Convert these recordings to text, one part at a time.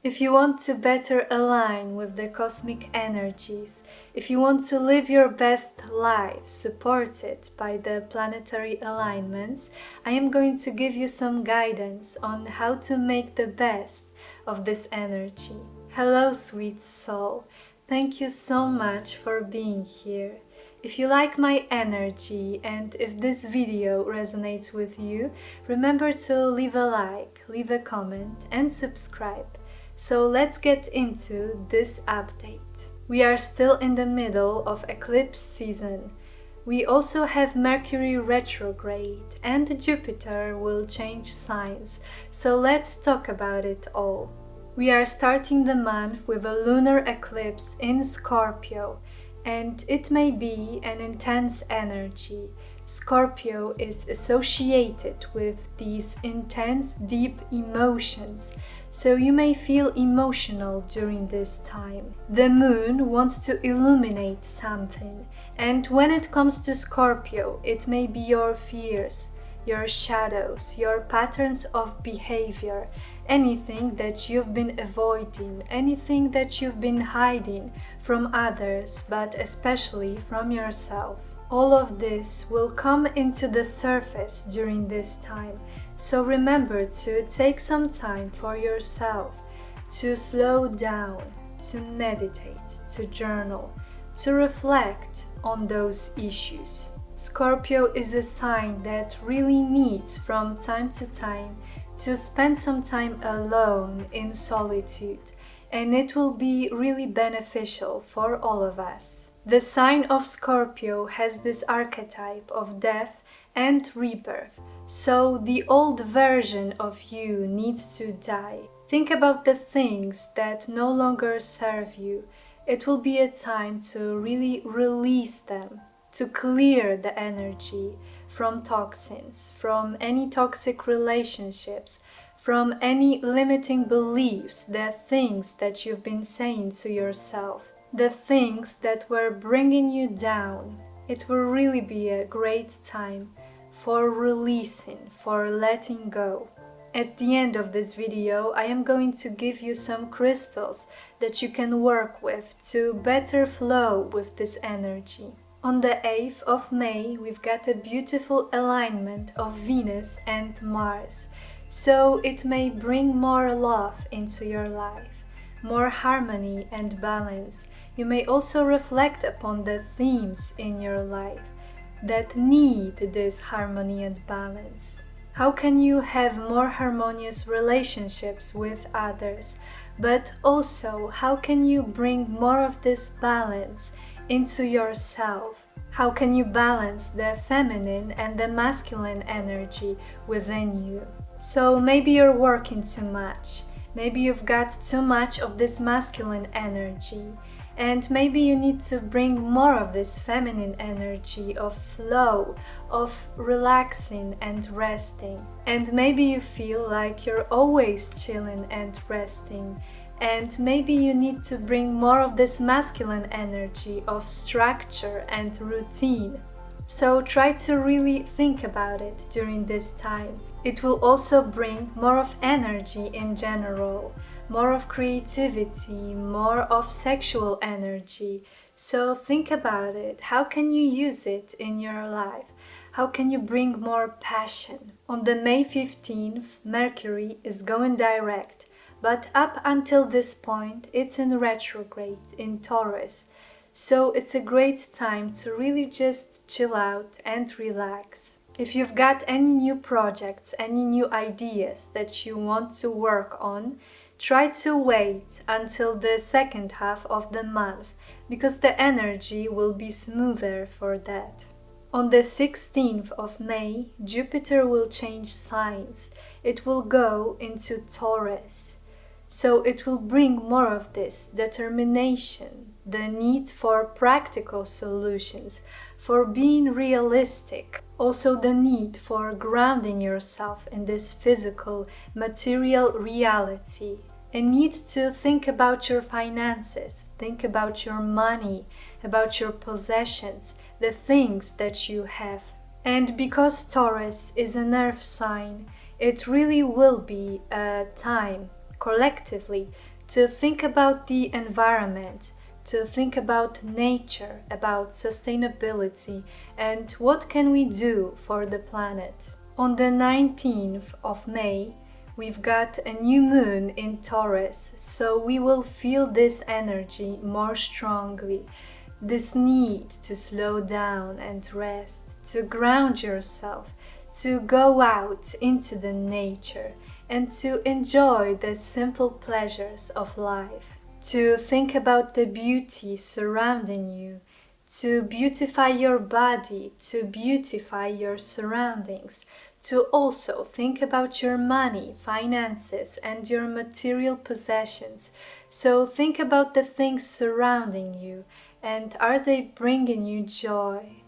If you want to better align with the cosmic energies, if you want to live your best life supported by the planetary alignments, I am going to give you some guidance on how to make the best of this energy. Hello, sweet soul. Thank you so much for being here. If you like my energy and if this video resonates with you, remember to leave a like, leave a comment and subscribe. So let's get into this update. We are still in the middle of eclipse season. We also have Mercury Retrograde and Jupiter will change signs, so let's talk about it all. We are starting the month with a lunar eclipse in Scorpio, and it may be an intense energy. Scorpio is associated with these intense, deep emotions, so you may feel emotional during this time. The moon wants to illuminate something, and when it comes to Scorpio, it may be your fears, your shadows, your patterns of behavior, anything that you've been avoiding, anything that you've been hiding from others, but especially from yourself. All of this will come into the surface during this time, so remember to take some time for yourself, to slow down, to meditate, to journal, to reflect on those issues. Scorpio is a sign that really needs from time to time to spend some time alone in solitude, and it will be really beneficial for all of us. The sign of Scorpio has this archetype of death and rebirth, so the old version of you needs to die. Think about the things that no longer serve you. It will be a time to really release them, to clear the energy from toxins, from any toxic relationships, from any limiting beliefs, the things that you've been saying to yourself, the things that were bringing you down. It will really be a great time for releasing, for letting go. At the end of this video, I am going to give you some crystals that you can work with to better flow with this energy. On the 8th of May, we've got a beautiful alignment of Venus and Mars, so it may bring more love into your life, more harmony and balance. You may also reflect upon the themes in your life that need this harmony and balance. How can you have more harmonious relationships with others, but also how can you bring more of this balance into yourself? How can you balance the feminine and the masculine energy within you? So maybe you're working too much, maybe you've got too much of this masculine energy, and maybe you need to bring more of this feminine energy of flow, of relaxing and resting. And maybe you feel like you're always chilling and resting, and maybe you need to bring more of this masculine energy of structure and routine. So try to really think about it during this time. It will also bring more of energy in general, more of creativity, more of sexual energy. So think about it. How can you use it in your life? How can you bring more passion? On the May 15th, Mercury is going direct, but up until this point, it's in retrograde in Taurus. So it's a great time to really just chill out and relax. If you've got any new projects, any new ideas that you want to work on, try to wait until the second half of the month, because the energy will be smoother for that. On the 16th of May, Jupiter will change signs. It will go into Taurus. So it will bring more of this determination, the need for practical solutions, for being realistic, also the need for grounding yourself in this physical, material reality, a need to think about your finances, think about your money, about your possessions, the things that you have. And because Taurus is an earth sign, it really will be a time collectively to think about the environment, to think about nature, about sustainability, and what can we do for the planet. On the 19th of May, we've got a new moon in Taurus, so we will feel this energy more strongly, this need to slow down and rest, to ground yourself, to go out into the nature and to enjoy the simple pleasures of life, to think about the beauty surrounding you, to beautify your body, to beautify your surroundings, to also think about your money, finances, and your material possessions. So think about the things surrounding you, and are they bringing you joy?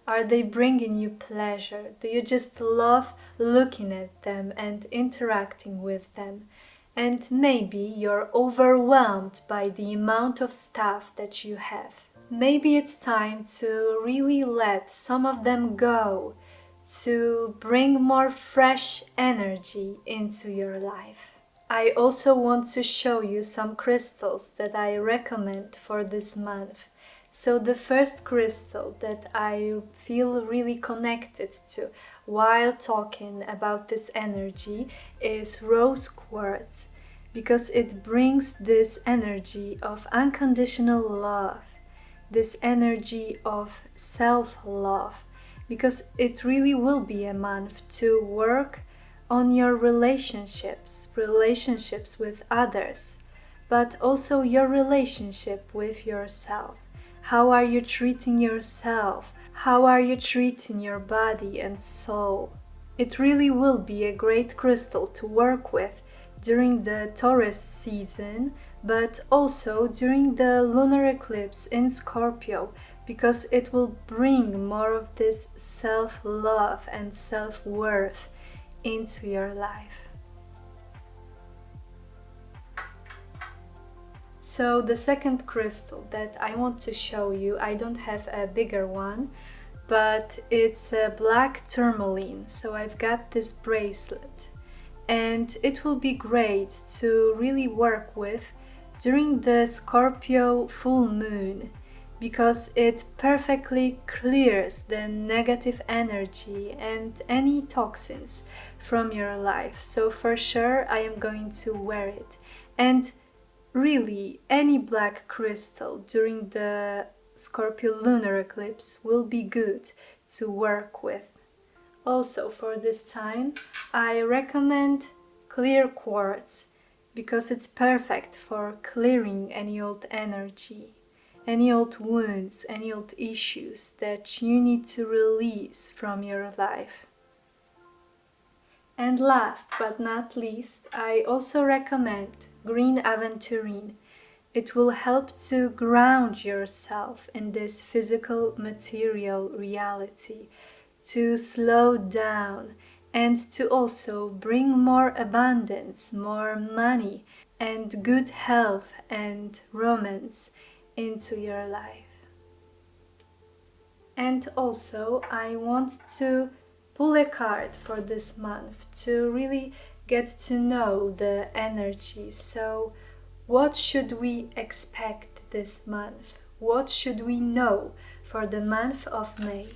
Are they bringing you pleasure? Do you just love looking at them and interacting with them? And maybe you're overwhelmed by the amount of stuff that you have. Maybe it's time to really let some of them go, to bring more fresh energy into your life. I also want to show you some crystals that I recommend for this month. So the first crystal that I feel really connected to while talking about this energy is rose quartz, because it brings this energy of unconditional love, this energy of self-love, because it really will be a month to work on your relationships with others, but also your relationship with yourself. How are you treating yourself? How are you treating your body and soul? It really will be a great crystal to work with during the Taurus season, but also during the lunar eclipse in Scorpio, because it will bring more of this self-love and self-worth into your life. So the second crystal that I want to show you, I don't have a bigger one, but it's a black tourmaline. So I've got this bracelet, and it will be great to really work with during the Scorpio full moon, because it perfectly clears the negative energy and any toxins from your life. So for sure I am going to wear it. And really, any black crystal during the Scorpio lunar eclipse will be good to work with. Also, for this time, I recommend clear quartz, because it's perfect for clearing any old energy, any old wounds, any old issues that you need to release from your life. And last but not least, I also recommend green aventurine. It will help to ground yourself in this physical material reality, to slow down, and to also bring more abundance, more money, and good health and romance into your life. And also, I want to pull a card for this month to really get to know the energy. So what should we expect this month? What should we know for the month of May?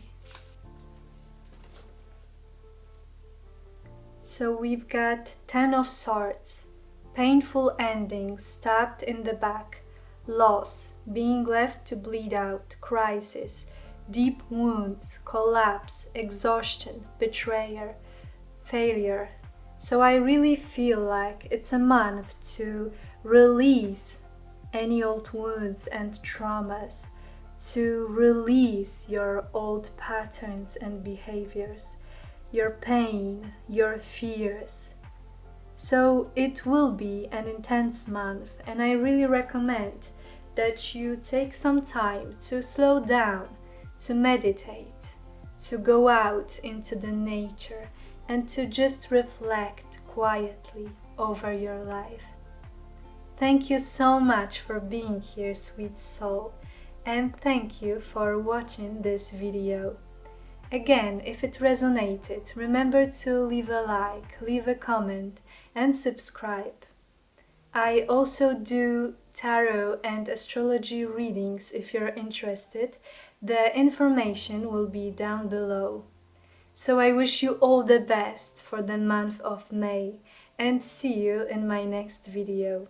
So we've got 10 of Swords, painful endings, stabbed in the back, loss, being left to bleed out, crisis, deep wounds, collapse, exhaustion, betrayal, failure. So I really feel like it's a month to release any old wounds and traumas, to release your old patterns and behaviors, your pain, your fears. So it will be an intense month, and I really recommend that you take some time to slow down, to meditate, to go out into the nature, and to just reflect quietly over your life. Thank you so much for being here, sweet soul, and thank you for watching this video. Again, if it resonated, remember to leave a like, leave a comment, and subscribe. I also do tarot and astrology readings if you're interested. The information will be down below. So I wish you all the best for the month of May and see you in my next video.